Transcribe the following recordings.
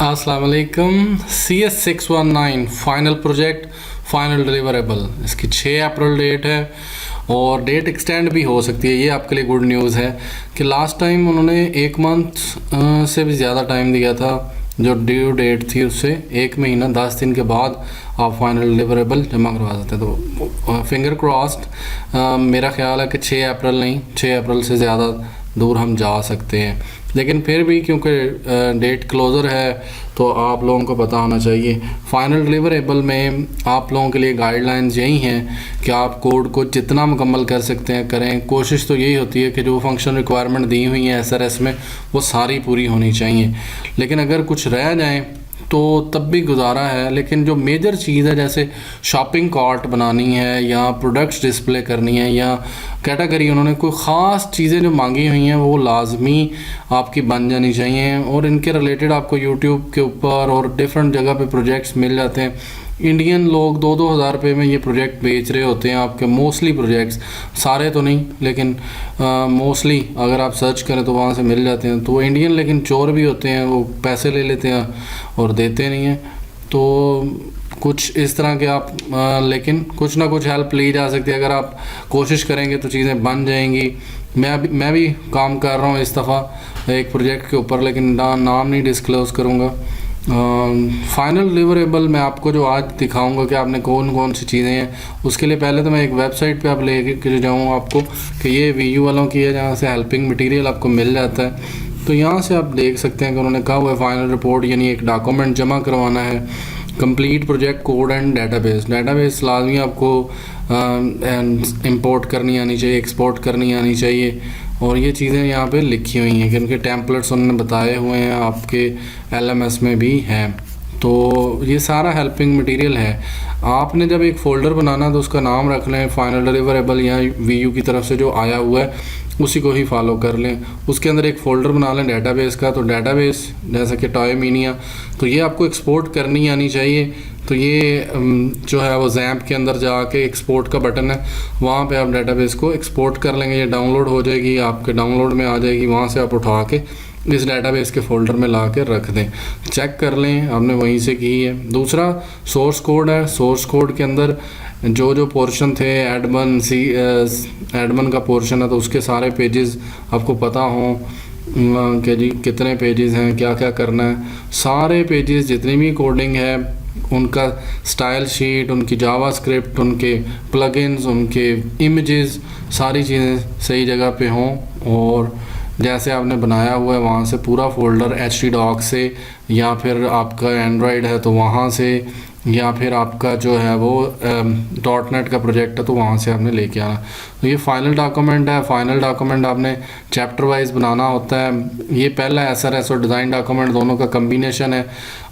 अस्सलाम वालेकुम। CS619 final project, final deliverable, इसकी 6 अप्रैल डेट है और डेट एक्सटेंड भी हो सकती है। ये आपके लिए गुड न्यूज़ है कि लास्ट टाइम उन्होंने 1 मंथ से भी ज़्यादा टाइम दिया था। जो ड्यू डेट थी उससे 1 महीना 10 दिन के बाद आप फाइनल डिलीवरेबल जमा करवा सकते हैं। तो फिंगर क्रॉस्ड, मेरा ख्याल है कि 6 अप्रैल नहीं, 6 अप्रैल से ज़्यादा दूर हम जा सकते हैं। लेकिन फिर भी क्योंकि डेट क्लोज़र है तो आप लोगों को पता होना चाहिए। फाइनल डिलीवरेबल में आप लोगों के लिए गाइडलाइंस यही हैं कि आप कोड को जितना मुकम्मल कर सकते हैं करें। कोशिश तो यही होती है कि जो फंक्शन रिक्वायरमेंट दी हुई है SRS में वो सारी पूरी होनी चाहिए। लेकिन अगर कुछ रह जाए तो तब भी गुजारा है। लेकिन जो मेजर चीज़ है, जैसे शॉपिंग कार्ट बनानी है या प्रोडक्ट्स डिस्प्ले करनी है या कैटेगरी, उन्होंने कोई ख़ास चीज़ें जो मांगी हुई हैं वो लाजमी आपकी बन जानी चाहिए। और इनके रिलेटेड आपको यूट्यूब के ऊपर और डिफरेंट जगह पे प्रोजेक्ट्स मिल जाते हैं। इंडियन लोग 2-2 हज़ार रुपये में ये प्रोजेक्ट बेच रहे होते हैं आपके, मोस्टली प्रोजेक्ट्स, सारे तो नहीं लेकिन मोस्टली अगर आप सर्च करें तो वहाँ से मिल जाते हैं। तो वो इंडियन लेकिन चोर भी होते हैं, वो पैसे ले लेते हैं और देते नहीं हैं। तो कुछ इस तरह के आप लेकिन कुछ ना कुछ हेल्प ली जा सकती है। अगर आप कोशिश करेंगे तो चीज़ें बन जाएंगी। मैं भी काम कर रहा हूँ इस दफ़ा एक प्रोजेक्ट के ऊपर, लेकिन नाम नहीं डिस्क्लोज़ करूँगा। फाइनल डिलीवरेबल मैं आपको जो आज दिखाऊंगा कि आपने कौन कौन सी चीज़ें हैं, उसके लिए पहले तो मैं एक वेबसाइट पे आप ले के जाऊँगा आपको कि ये VU वालों की है, जहाँ से हेल्पिंग मटेरियल आपको मिल जाता है। तो यहाँ से आप देख सकते हैं कि उन्होंने कहा हुआ है फाइनल रिपोर्ट यानी एक डॉक्यूमेंट जमा करवाना है। Complete project code and database लाजमी आपको इंपोर्ट करनी आनी चाहिए, एक्सपोर्ट करनी आनी चाहिए। और ये चीज़ें यहाँ पे लिखी हुई हैं कि उनके टेम्पलेट्स उन्होंने बताए हुए हैं, आपके LMS में भी हैं। तो ये सारा हेल्पिंग मटेरियल है। आपने जब एक फ़ोल्डर बनाना तो उसका नाम रख लें फाइनल डिलीवरेबल या VU की तरफ से जो आया हुआ है उसी को ही फॉलो कर लें। उसके अंदर एक फ़ोल्डर बना लें डेटाबेस का। तो डेटाबेस जैसा कि टॉय मीनिया, तो ये आपको एक्सपोर्ट करनी आनी चाहिए। तो ये जो है वो जैम्प के अंदर जाके एक्सपोर्ट का बटन है, वहाँ पे आप डेटाबेस को एक्सपोर्ट कर लेंगे। ये डाउनलोड हो जाएगी, आपके डाउनलोड में आ जाएगी। वहाँ से आप उठा के इस डेटाबेस के फ़ोल्डर में ला के रख दें, चेक कर लें आपने वहीं से की है। दूसरा सोर्स कोड है। सोर्स कोड के अंदर जो पोर्शन थे एडमन का पोर्शन है, तो उसके सारे पेजेस आपको पता हों कि जी कितने पेजेस हैं, क्या क्या करना है। सारे पेजेस जितनी भी कोडिंग है उनका स्टाइल शीट, उनकी जावास्क्रिप्ट, उनके प्लगइन्स, उनके इमेजेस, सारी चीज़ें सही जगह पे हों। और जैसे आपने बनाया हुआ है वहाँ से पूरा फ़ोल्डर htdoc से, या फिर आपका एंड्रॉयड है तो वहाँ से, या फिर आपका जो है वो .NET का प्रोजेक्ट है तो वहाँ से आपने लेके आना। तो ये फाइनल डॉक्यूमेंट है। फाइनल डॉक्यूमेंट आपने चैप्टर वाइज बनाना होता है। ये पहला SRS और डिज़ाइन डॉक्यूमेंट दोनों का कम्बिनेशन है।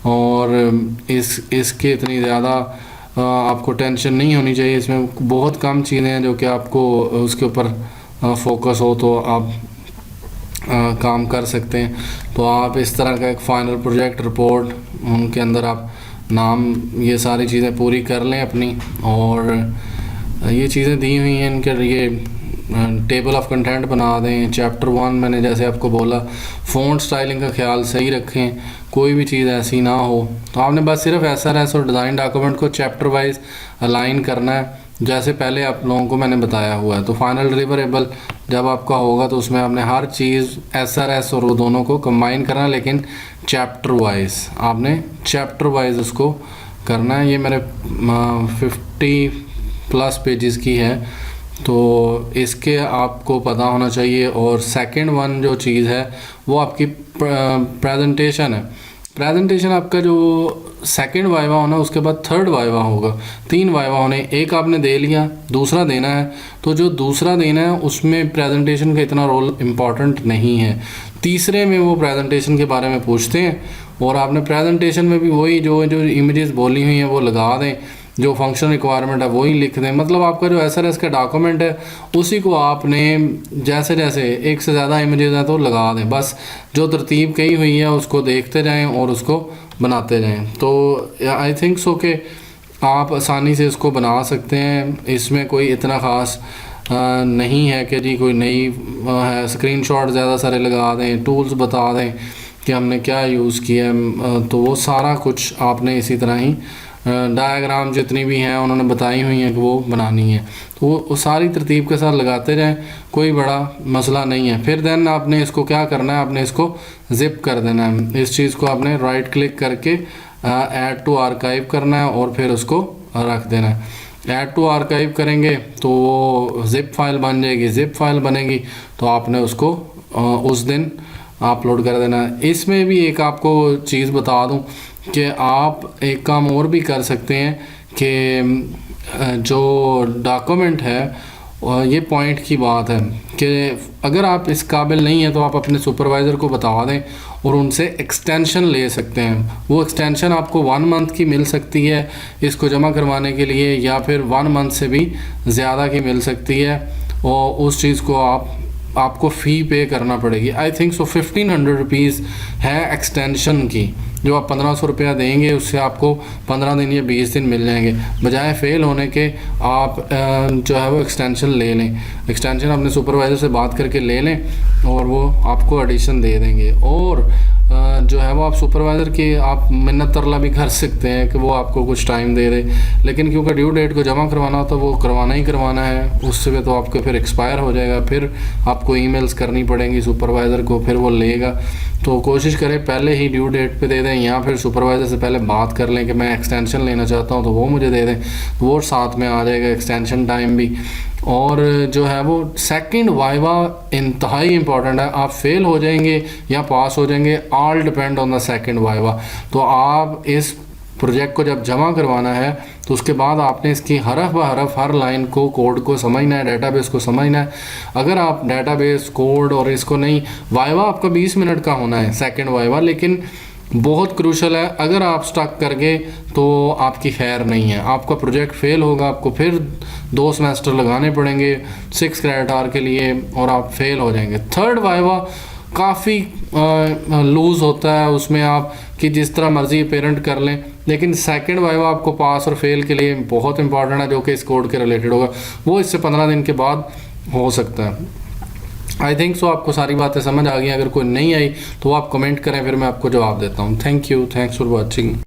और इसके इतनी ज़्यादा आपको टेंशन नहीं होनी चाहिए। इसमें बहुत कम चीज़ें हैं जो कि आपको उसके ऊपर फोकस हो तो आप काम कर सकते हैं। तो आप इस तरह का एक फ़ाइनल प्रोजेक्ट रिपोर्ट, उनके अंदर आप नाम ये सारी चीज़ें पूरी कर लें अपनी। और ये चीज़ें दी हुई हैं इनके, ये टेबल ऑफ कंटेंट बना दें। चैप्टर 1 मैंने जैसे आपको बोला, फ़ॉन्ट स्टाइलिंग का ख्याल सही रखें, कोई भी चीज़ ऐसी ना हो। तो आपने बस सिर्फ SRS और डिज़ाइन डॉक्यूमेंट को चैप्टर वाइज अलाइन करना है जैसे पहले आप लोगों को मैंने बताया हुआ है। तो फाइनल डिलीवरेबल जब आपका होगा तो उसमें आपने हर चीज़ SRS और वो दोनों को कंबाइन करना है, लेकिन चैप्टर वाइज आपने चैप्टर वाइज उसको करना है। ये मेरे 50+ पेजेस की है, तो इसके आपको पता होना चाहिए। और सेकंड वन जो चीज़ है वो आपकी प्रेजेंटेशन है। प्रेजेंटेशन आपका जो सेकंड वाइवा होना, उसके बाद थर्ड वाइवा होगा। 3 वाइवा होने, एक आपने दे लिया, दूसरा देना है। तो जो दूसरा देना है उसमें प्रेजेंटेशन का इतना रोल इम्पॉर्टेंट नहीं है। तीसरे में वो प्रेजेंटेशन के बारे में पूछते हैं और आपने प्रेजेंटेशन में भी वही जो इमेजेस बोली हुई हैं वो लगा दें, जो फंक्शन रिक्वायरमेंट है वही लिख दें। मतलब आपका जो SRS का डॉक्यूमेंट है उसी को आपने जैसे जैसे एक से ज़्यादा इमेजेस हैं तो लगा दें। बस जो तरतीब कही हुई है उसको देखते जाएं और उसको बनाते जाएं। तो आई थिंक सो कि आप आसानी से इसको बना सकते हैं। इसमें कोई इतना ख़ास नहीं है कि जी कोई नई है। स्क्रीनशॉट ज़्यादा सारे लगा दें, टूल्स बता दें, कि हमने क्या यूज़ किया है। तो वो सारा कुछ आपने इसी तरह ही डायग्राम जितनी भी हैं उन्होंने बताई हुई हैं कि वो बनानी है, तो वो सारी तरतीब के साथ लगाते जाएं, कोई बड़ा मसला नहीं है। फिर देन आपने इसको क्या करना है, आपने इसको ज़िप कर देना है। इस चीज़ को आपने राइट क्लिक करके ऐड टू आर्काइव करना है और फिर उसको रख देना है। ऐड टू आर्काइव करेंगे तो ज़िप फाइल बन जाएगी। ज़िप फाइल बनेगी तो आपने उसको उस दिन अपलोड कर देना है। इसमें भी एक आपको चीज़ बता दूं कि आप एक काम और भी कर सकते हैं कि जो डॉक्यूमेंट है, ये पॉइंट की बात है कि अगर आप इस काबिल नहीं हैं तो आप अपने सुपरवाइज़र को बता दें और उनसे एक्सटेंशन ले सकते हैं। वो एक्सटेंशन आपको 1 मंथ की मिल सकती है इसको जमा करवाने के लिए, या फिर 1 मंथ से भी ज़्यादा की मिल सकती है, और उस चीज़ को आपको फ़ी पे करना पड़ेगी। आई थिंक सो 1500 रुपीज़ है एक्सटेंशन की, जो आप 1500 रुपया देंगे उससे आपको 15 दिन या 20 दिन मिल जाएंगे। बजाय फ़ेल होने के आप जो है वो एक्सटेंशन ले लें। एक्सटेंशन अपने सुपरवाइज़र से बात करके ले लें और वो आपको एडिशन दे देंगे। और जो है वो आप सुपरवाइज़र की आप मिन्नत तरला भी कर सकते हैं कि वो आपको कुछ टाइम दे दे, लेकिन क्योंकि ड्यू डेट को जमा करवाना होता है वो करवाना ही करवाना है, उससे तो आपको फिर एक्सपायर हो जाएगा, फिर आपको ईमेल्स करनी पड़ेंगी सुपरवाइज़र को, फिर वो लेगा। तो कोशिश करें पहले ही ड्यू डेट पे दे दें, या फिर सुपरवाइज़र से पहले बात कर लें कि मैं एक्सटेंशन लेना चाहता हूँ तो वो मुझे दे दें, वो साथ में आ जाएगा एक्सटेंशन टाइम भी। और जो है वो सेकंड वाइवा इंतहाई इम्पॉर्टेंट है। आप फेल हो जाएंगे या पास हो जाएंगे, all depend on the second viva. तो आप इस प्रोजेक्ट को जब जमा करवाना है तो उसके बाद आपने इसकी हरफ ब हरफ हर लाइन को, कोड को समझना है, डेटाबेस को समझना है। अगर आप डेटाबेस, कोड और इसको नहीं, वाइवा आपका 20 मिनट का होना है सेकंड वाइवा, लेकिन बहुत क्रूशल है। अगर आप स्टक कर गए तो आपकी खैर नहीं है, आपका प्रोजेक्ट फेल होगा, आपको फिर 2 सेमेस्टर लगाने पड़ेंगे 6 क्रेडिट आवर के लिए और आप फेल हो जाएंगे। थर्ड वाइवा काफ़ी लूज़ होता है, उसमें आप कि जिस तरह मर्ज़ी पेरेंट कर लें, लेकिन सेकंड वाइवा आपको पास और फेल के लिए बहुत इंपॉर्टेंट है, जो कि इस कोड के रिलेटेड होगा। वो इससे 15 दिन के बाद हो सकता है। आई थिंक सो आपको सारी बातें समझ आ गई। अगर कोई नहीं आई तो आप कमेंट करें, फिर मैं आपको जवाब देता हूँ। Thank you, thanks for watching.